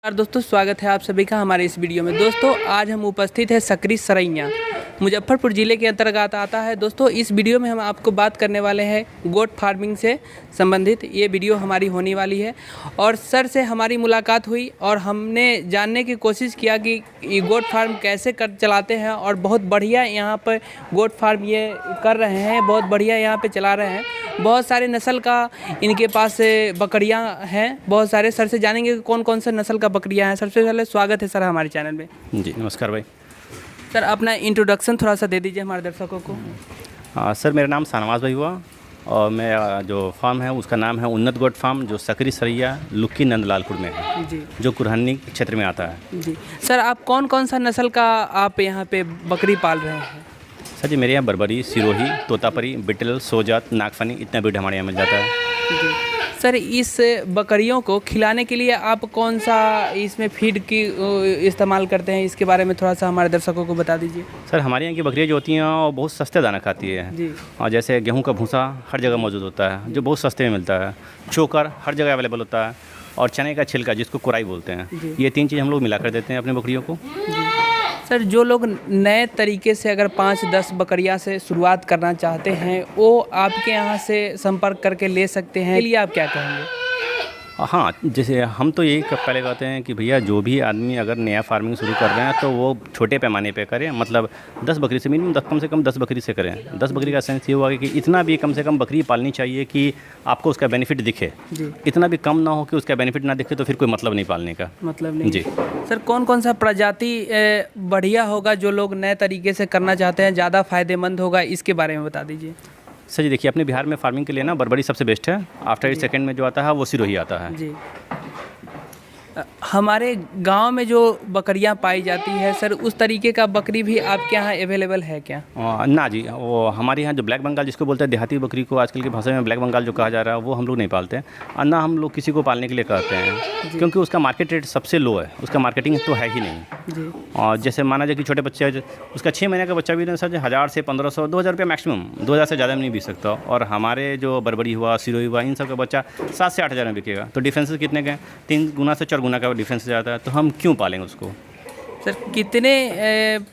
दोस्तों स्वागत है आप सभी का हमारे इस वीडियो में। दोस्तों आज हम उपस्थित है सकरी सरैया, मुजफ्फरपुर ज़िले के अंतर्गत आता है। दोस्तों इस वीडियो में हम आपको बात करने वाले हैं गोट फार्मिंग से संबंधित। ये वीडियो हमारी होने वाली है और सर से हमारी मुलाकात हुई और हमने जानने की कोशिश किया कि ये गोट फार्म कैसे कर चलाते हैं और बहुत बढ़िया यहाँ पर गोट फार्म ये कर रहे हैं, बहुत बढ़िया यहाँ पर चला रहे हैं। बहुत सारे नस्ल का इनके पास बकरियां हैं, बहुत सारे। सर से जानेंगे कि कौन कौन सा नस्ल का बकरियां हैं। सबसे पहले स्वागत है सर हमारे चैनल में। जी नमस्कार भाई। सर अपना इंट्रोडक्शन थोड़ा सा दे दीजिए हमारे दर्शकों को। सर मेरा नाम शाहनवाज भाई हुआ और मैं जो फार्म है उसका नाम है उन्नत गोट फार्म, जो सकरी सरैया लुक्की नंदलालपुर में है जी, जो कुरहनी क्षेत्र में आता है जी। सर आप कौन कौन सा नस्ल का आप यहाँ पे बकरी पाल रहे हैं? सर जी मेरे यहाँ बरबरी, सिरोही, तोतापरी, बिटल, सोजात, नागफनी इतना ब्रीड हमारे यहाँ मिल जाता है जी। सर इस बकरियों को खिलाने के लिए आप कौन सा इसमें फीड की इस्तेमाल करते हैं, इसके बारे में थोड़ा सा हमारे दर्शकों को बता दीजिए। सर हमारे यहाँ की बकरियाँ जो होती हैं वो बहुत सस्ते दाना खाती है जी। और जैसे गेहूँ का भूसा हर जगह मौजूद होता है जो बहुत सस्ते में मिलता है, चोकर हर जगह अवेलेबल होता है और चने का छिलका जिसको कुराई बोलते हैं, ये तीन चीज़ हम लोग मिला कर देते हैं अपने बकरियों को। सर जो लोग नए तरीके से अगर 5-10 बकरियां से शुरुआत करना चाहते हैं वो आपके यहाँ से संपर्क करके ले सकते हैं, लिए आप क्या कहेंगे? हाँ, जैसे हम तो यही पहले कहते हैं कि भैया जो भी आदमी अगर नया फार्मिंग शुरू कर रहे हैं तो वो छोटे पैमाने पे करें, मतलब 10 बकरी से मिनिमम कम से कम 10 बकरी से करें। 10 बकरी का सेंस ये हुआ कि इतना भी कम से कम बकरी पालनी चाहिए कि आपको उसका बेनिफिट दिखे, इतना भी कम ना हो कि उसका बेनिफिट ना दिखे, तो फिर कोई मतलब नहीं पालने का। मतलब नहीं जी। सर कौन कौन सा प्रजाति बढ़िया होगा जो लोग नए तरीके से करना चाहते हैं, ज़्यादा फायदेमंद होगा, इसके बारे में बता दीजिए। सर जी देखिए अपने बिहार में फार्मिंग के लिए ना बरबरी सबसे बेस्ट है, आफ्टर सेकंड में जो आता है वो सिरोही आता है जी। हमारे गांव में जो बकरियां पाई जाती है सर, उस तरीके का बकरी भी आपके यहाँ अवेलेबल है क्या? ना जी, वो हमारे यहाँ जो ब्लैक बंगाल जिसको बोलते हैं देहाती बकरी को आजकल की भाषा में ब्लैक बंगाल जो कहा जा रहा है वो हम लोग नहीं पालते हैं और ना हम लोग किसी को पालने के लिए कहते हैं, क्योंकि उसका मार्केट रेट सबसे लो है, उसका मार्केटिंग तो है ही नहीं जी। और जैसे माना जाए कि छोटे बच्चे उसका 6 महीने का बच्चा भी ना सर 1000 से 1500 2000 रुपये मैक्सिमम, 2000 से ज़्यादा में नहीं बिक सकता। और हमारे जो बरबरी हुआ, सिरोही हुआ, इन सब का बच्चा 7 से 8000 में बिकेगा। तो डिफरेंसेस कितने के? 3 गुना से 4 गुना का डिफरेंस जाता है, तो हम क्यों पालेंगे उसको? सर कितने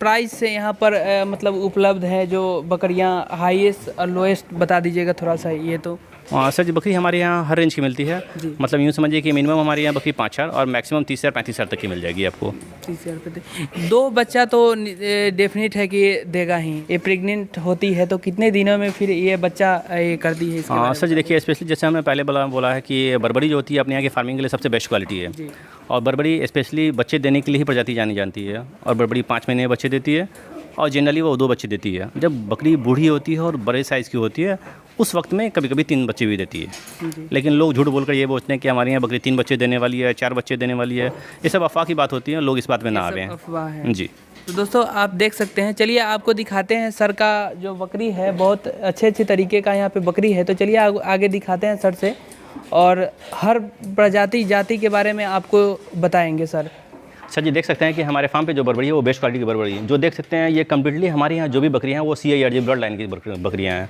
प्राइस से यहाँ पर मतलब उपलब्ध है जो बकरियाँ, हाईएस्ट और लोएस्ट बता दीजिएगा थोड़ा सा ये तो। सर जी बकरी हमारे यहाँ हर रेंज की मिलती है, मतलब यूँ समझिए कि मिनिमम हमारे यहाँ बकरी 5000 और मैक्सिमम 30,000 35,000 तक की मिल जाएगी आपको। 30,000 रुपये 2 बच्चा तो डेफिनेट है कि देगा ही। ये प्रेग्नेंट होती है तो कितने दिनों में फिर ये बच्चा ये कर दी है? सर जी देखिए स्पेशली जैसे हमने पहले बोला है कि बरबरी जो होती है अपने यहाँ की फार्मिंग के लिए सबसे बेस्ट क्वालिटी है और बरबरी स्पेशली बच्चे देने के लिए ही प्रजाति जानी जानती है और बरबरी 5 महीने बच्चे देती है और जनरली वो 2 बच्चे देती है। जब बकरी बूढ़ी होती है और बड़े साइज़ की होती है उस वक्त में कभी कभी 3 बच्चे भी देती है, लेकिन लोग झूठ बोलकर ये बोलते हैं कि हमारे यहाँ बकरी 3 बच्चे देने वाली है, 4 बच्चे देने वाली है। ये सब अफवाह की बात होती है, लोग इस बात में ना आ रहे हैं। अफवाह है जी। तो दोस्तों आप देख सकते हैं, चलिए आपको दिखाते हैं सर का जो बकरी है, बहुत अच्छे तरीके का यहाँ पे बकरी है। तो चलिए आगे दिखाते हैं सर से और हर प्रजाति जाति के बारे में आपको बताएंगे सर। सर जी देख सकते हैं कि हमारे फार्म पे जो बरबरी है वो बेस्ट क्वालिटी की बरबरी है। जो देख सकते हैं ये कम्प्लीटली हमारे यहाँ जो भी बकरियाँ हैं वो CIRG ब्लड लाइन की बकरियाँ हैं।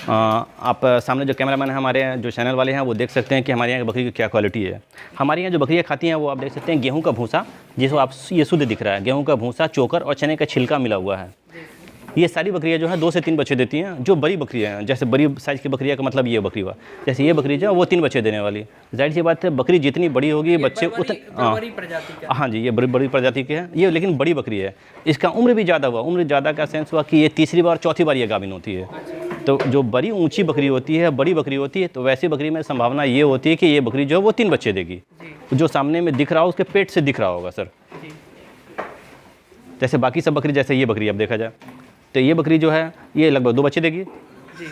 आप सामने जो कैमरामैन है हमारे जो चैनल वाले हैं वो देख सकते हैं कि हमारे यहाँ की बकरी की क्या क्वालिटी है। हमारे यहाँ जो बकरियाँ खाती हैं वो आप देख सकते हैं गेहूँ का भूसा, जिसको आप ये शुद्ध दिख रहा है, गेहूँ का भूसा, चोकर और चने का छिलका मिला हुआ है। ये सारी बकरियाँ जो है 2 से 3 बच्चे देती हैं। जो बड़ी बकरियाँ हैं, जैसे बड़ी साइज़ की बकरियाँ का मतलब ये बकरी हुआ, जैसे ये बकरी जो है वो 3 बच्चे देने वाली। जाहिर सी बात है बकरी जितनी बड़ी होगी बच्चे उतने। हाँ जी, ये बड़ी प्रजाति की है ये, लेकिन बड़ी बकरी है। इसका उम्र भी ज़्यादा हुआ, उम्र ज़्यादा का सेंस हुआ कि ये तीसरी बार चौथी बार ये गाभिन होती है। तो जो बड़ी ऊँची बकरी होती है, बड़ी बकरी होती है, तो वैसी बकरी में संभावना ये होती है कि ये बकरी जो है वो 3 बच्चे देगी। जो सामने में दिख रहा हो उसके पेट से दिख रहा होगा सर। जैसे बाकी सब बकरी, जैसे ये बकरी अब देखा जाए तो ये बकरी जो है ये लगभग 2 बच्चे देगी जी।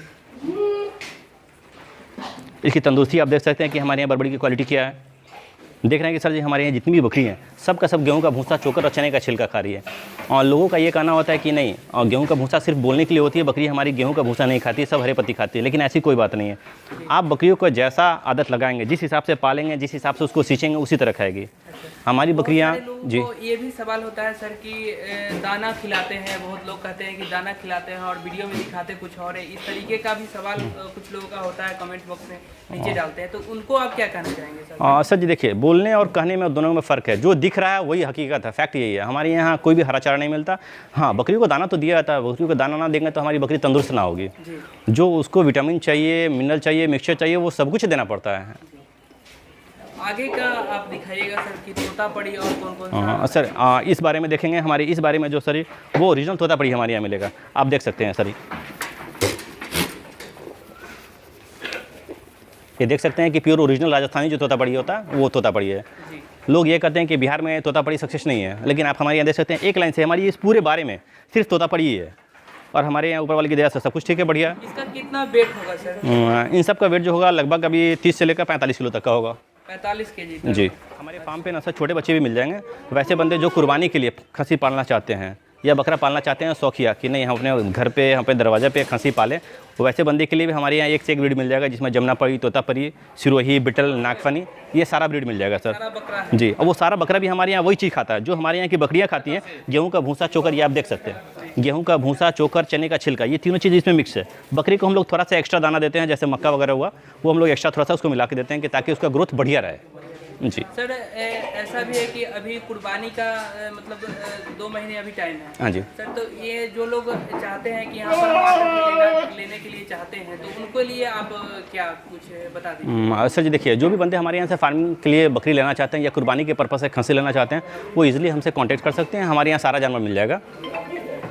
इसकी तंदुरुस्ती आप देख सकते हैं कि हमारे यहाँ बरबरी की क्वालिटी क्या है। देख रहे हैं कि सर जी हमारे यहाँ जितनी भी बकरी हैं सब का सब गेहूं का भूसा, चोकर और चने का छिलका खा रही है। और लोगों का ये कहना होता है कि नहीं, और गेहूं का भूसा सिर्फ बोलने के लिए होती है, बकरी हमारी गेहूं का भूसा नहीं खाती, सब हरे पत्ती खाती है, लेकिन ऐसी कोई बात नहीं है। आप बकरियों को जैसा आदत लगाएंगे, जिस हिसाब से पालेंगे, जिस हिसाब से उसको सींचेंगे, उसी तरह खाएगी हमारी बकरियाँ जी। ये भी सवाल होता है सर कि दाना खिलाते हैं, बहुत लोग कहते हैं कि दाना खिलाते हैं और वीडियो में दिखाते कुछ और है, इस तरीके का भी सवाल कुछ लोगों का होता है, कमेंट बॉक्स में नीचे डालते हैं, तो उनको आप क्या कहना चाहेंगे सर? सर जी देखिए, वो बोलने और कहने में दोनों में फ़र्क है। जो दिख रहा है वही हकीकत है, फैक्ट यही है। हमारे यहाँ कोई भी हरा चारा नहीं मिलता। हाँ, बकरी को दाना तो दिया जाता है, बकरी को दाना ना देंगे तो हमारी बकरी तंदुरुस्त ना होगी। जो उसको विटामिन चाहिए, मिनरल चाहिए, मिक्सचर चाहिए, वो सब कुछ देना पड़ता है। आगे का आप दिखाइएगा सर कि तोतापड़ी और कौन कौन सर इस बारे में देखेंगे। हमारे इस बारे में जो सर वो ओरिजिनल तोतापड़ी हमारे यहाँ मिलेगा, आप देख सकते हैं सर। ये देख सकते हैं कि प्योर ओरिजिनल राजस्थानी जो तोतापड़ी होता है वो तोतापड़ी है। लोग ये कहते हैं कि बिहार में तोतापड़ी सक्सेस नहीं है, लेकिन आप हमारे यहाँ देख सकते हैं एक लाइन से हमारी इस पूरे बारे में सिर्फ तोतापड़ी ही है। और हमारे यहाँ ऊपर वाले की दया से सब कुछ ठीक है, बढ़िया। इसका कितना वेट होगा सर? इन सब का वेट जो होगा लगभग अभी 30 से लेकर 45 किलो तक का होगा। 45 केजी जी। हमारे फार्म पे ना सर छोटे बच्चे भी मिल जाएंगे। वैसे बंदे जो कुर्बानी के लिए खस्सी पालना चाहते हैं या बकरा पालना चाहते हैं शौकिया कि नहीं हम अपने घर पे यहाँ पे दरवाजे पे खस्सी पालें, तो वैसे बंदे के लिए भी हमारे यहाँ एक से एक ब्रीड मिल जाएगा, जिसमें जमुनापरी, तोतापरी, सिरोही, बिटल, नागफनी, ये सारा ब्रीड मिल जाएगा सर। जी। और वो सारा बकरा भी हमारे यहाँ वही चीज़ खाता है जो हमारे यहाँ की बकरियाँ खाती हैं। गेहूँ का भूसा, चोकर, ये आप देख सकते हैं। गेहूँ का भूसा, चोकर, चने का छिलका, ये तीनों चीज़ इसमें मिक्स है। बकरी को हम लोग थोड़ा सा एक्स्ट्रा दाना देते हैं, जैसे मक्का वगैरह हुआ, वो हम लोग एक्स्ट्रा थोड़ा सा उसको मिला के देते हैं कि ताकि उसका ग्रोथ बढ़िया रहे। जी सर, ऐसा भी है कि अभी कुर्बानी का मतलब 2 महीने अभी टाइम है। हाँ जी सर, तो ये जो लोग चाहते हैं कि यहाँ पर आकर लेने के लिए चाहते हैं, तो उनको लिए आप क्या कुछ बता दीजिए। सर जी देखिए, जो भी बंदे हमारे यहाँ से फार्मिंग के लिए बकरी लेना चाहते हैं या कुर्बानी के पर्पज़ से खस्सी लेना चाहते हैं, वो इजीली हमसे कांटेक्ट कर सकते हैं। हमारे यहाँ सारा जानवर मिल जाएगा।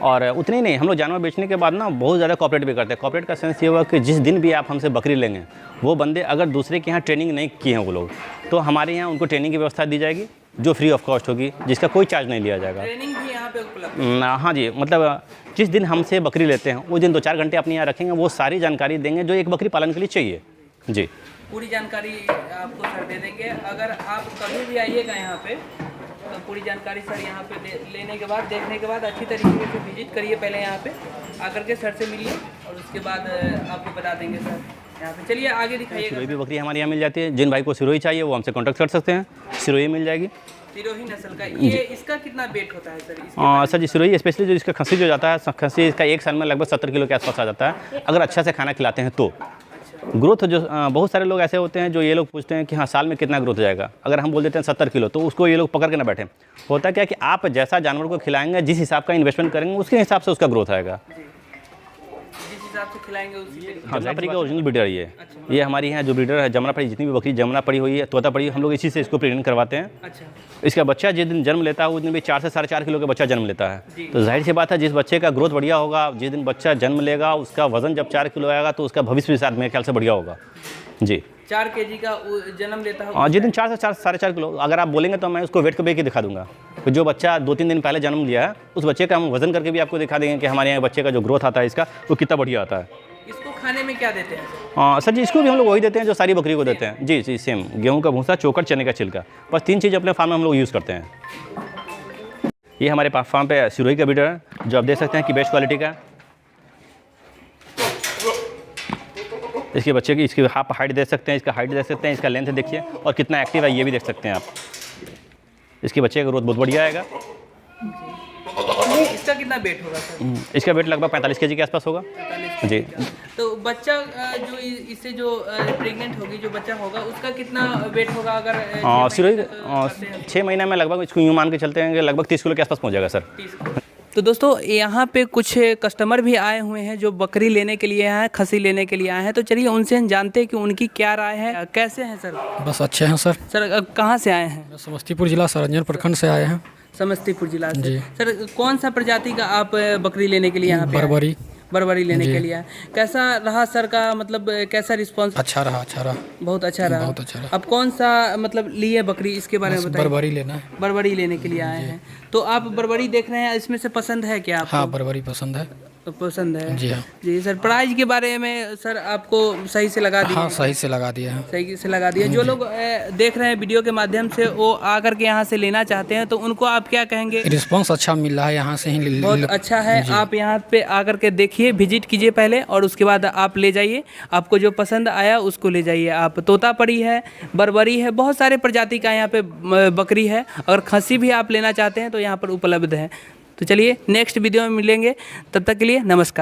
और उतने ही नहीं, हम लोग जानवर बेचने के बाद ना बहुत ज़्यादा कॉपरेट भी करते हैं। कॉपरेट का सेंस ये हुआ कि जिस दिन भी आप हमसे बकरी लेंगे, वो बंदे अगर दूसरे के यहाँ ट्रेनिंग नहीं किए हैं वो लोग, तो हमारे यहाँ उनको ट्रेनिंग की व्यवस्था दी जाएगी जो फ्री ऑफ कॉस्ट होगी, जिसका कोई चार्ज नहीं लिया जाएगा। ट्रेनिंग भी यहाँ पे उपलब्ध है? हाँ जी, मतलब जिस दिन हमसे बकरी लेते हैं उस दिन 2-4 घंटे अपने यहाँ रखेंगे, वो सारी जानकारी देंगे जो एक बकरी पालन के लिए चाहिए। जी, पूरी जानकारी आपको सर दे देंगे। अगर आप कभी भी आइएगा यहाँ पे तो पूरी जानकारी सर यहाँ पे लेने के बाद, देखने के बाद अच्छी तरीके से विजिट करिए। पहले यहाँ पे आकर के सर से मिलिए और उसके बाद आपको बता देंगे सर यहाँ पे। चलिए आगे दिखाइए। सिरोही भी बकरी हमारे यहाँ मिल जाती है। जिन भाई को सिरोही चाहिए वो हमसे कॉन्टैक्ट कर सकते हैं, सिरोही मिल जाएगी। सिरोही नस्ल का ये, इसका कितना वेट होता है सर? सर जी सिरोही स्पेशली जो इसका खस्सी जो जाता है, खस्सी इसका एक साल में लगभग 70 किलो के आसपास आ जाता है, अगर अच्छा से खाना खिलाते हैं तो। ग्रोथ जो बहुत सारे लोग ऐसे होते हैं जो ये लोग पूछते हैं कि हाँ साल में कितना ग्रोथ जाएगा, अगर हम बोल देते हैं 70 किलो, तो उसको ये लोग पकड़ के ना बैठे। होता क्या कि आप जैसा जानवर को खिलाएंगे, जिस हिसाब का इन्वेस्टमेंट करेंगे, उसके हिसाब से उसका ग्रोथ आएगा। जिस हिसाब से खिलाएंगे उसी। हाँ, जमुनापरी का ओरिजिनल ब्रीडर ये हमारी यहाँ जो ब्रीडर है जमुनापरी, जितनी भी बकरी जमुनापरी हुई है, तोतापड़ी, हम लोग इसी से इसको प्रेग्नेंट करवाते हैं। अच्छा। इसका बच्चा जिस दिन जन्म लेता है उस दिन भी 4 से 4.5 किलो का बच्चा जन्म लेता है। तो जाहिर सी बात है, जिस बच्चे का ग्रोथ बढ़िया होगा, जिस दिन बच्चा जन्म लेगा, उसका वजन जब 4 किलो आएगा तो उसका भविष्य भी साथ मेरे ख्याल से बढ़िया होगा। जी, 4 केजी का जन्म लेता है। हाँ, जिस दिन 4 से 4.5 किलो अगर आप बोलेंगे तो मैं उसको वेट को बेच के दिखा दूंगा। तो जो बच्चा 2-3 दिन पहले जन्म लिया है, उस बच्चे का हम वजन करके भी आपको दिखा देंगे कि हमारे यहाँ बच्चे का जो ग्रोथ आता है इसका, वो कितना बढ़िया आता है। इसको खाने में क्या देते हैं? हाँ सर जी, इसको भी हम लोग वही देते हैं जो सारी बकरी को देते हैं। जी जी, सेम गेहूं का भूसा, चोकर, चने का छिलका, बस 3 चीज़ अपने फार्म में हम लोग यूज़ करते हैं। ये हमारे फार्म पे सिरोही का ब्रीडर है, जो आप देख सकते हैं कि बेस्ट क्वालिटी का। इसके बच्चे की इसकी आप हाइट देख सकते हैं, इसका हाइट देख सकते हैं, इसका लेंथ देखिए और कितना एक्टिव है ये भी देख सकते हैं आप। इसके बच्चे का ग्रोथ बहुत बढ़िया आएगा। इसका कितना वेट होगा सर? इसका वेट लगभग 45 केजी के आसपास होगा। 45 जी। तो बच्चा जो इससे जो प्रेग्नेंट होगी, जो बच्चा होगा, उसका कितना वेट होगा? अगर सिरोही 6 महीने में लगभग इसको यूँ मान के चलते हैं कि लगभग 30 किलो के आसपास पहुँच जाएगा सर। 30। तो दोस्तों यहाँ पे कुछ कस्टमर भी आए हुए हैं जो बकरी लेने के लिए आए हैं, खस्सी लेने के लिए आए हैं। तो चलिए उनसे हम जानते हैं कि उनकी क्या राय है। कैसे हैं सर? बस अच्छे हैं सर। सर कहाँ से आए हैं? समस्तीपुर जिला सरंजन प्रखंड से आए हैं। समस्तीपुर जिला से। सर कौन सा प्रजाति का आप बकरी लेने के लिए यहाँ पे? बरबरी लेने के लिए। कैसा रहा सर का, मतलब कैसा रिस्पांस? अच्छा रहा बहुत अच्छा रहा। बहुत अच्छा रहा। अब कौन सा मतलब लिए बकरी, इसके बारे में बताइए। बरबरी लेना है। बरबरी लेने के लिए आए हैं, तो आप बरबरी देख रहे हैं, इसमें से पसंद है क्या आपको? हाँ, बरबरी पसंद है। तो पसंद है जी। हाँ जी सर। प्राइस के बारे में सर आपको सही से लगा दिया? हाँ, सही से लगा दिया है। सही से लगा दिया। जो लोग देख रहे हैं वीडियो के माध्यम से, वो आकर के यहाँ से लेना चाहते हैं, तो उनको आप क्या कहेंगे? रिस्पांस अच्छा मिल रहा है, यहाँ से ही बहुत अच्छा है। आप यहाँ पे आकर के देखिए, विजिट कीजिए पहले, और उसके बाद आप ले जाइए। आपको जो पसंद आया उसको ले जाइए आप। तोतापड़ी है, बरबरी है, बहुत सारे प्रजाति का यहाँ पे बकरी है। अगर खस्सी भी आप लेना चाहते हैं तो यहाँ पर उपलब्ध है। तो चलिए नेक्स्ट वीडियो में मिलेंगे, तब तक के लिए नमस्कार।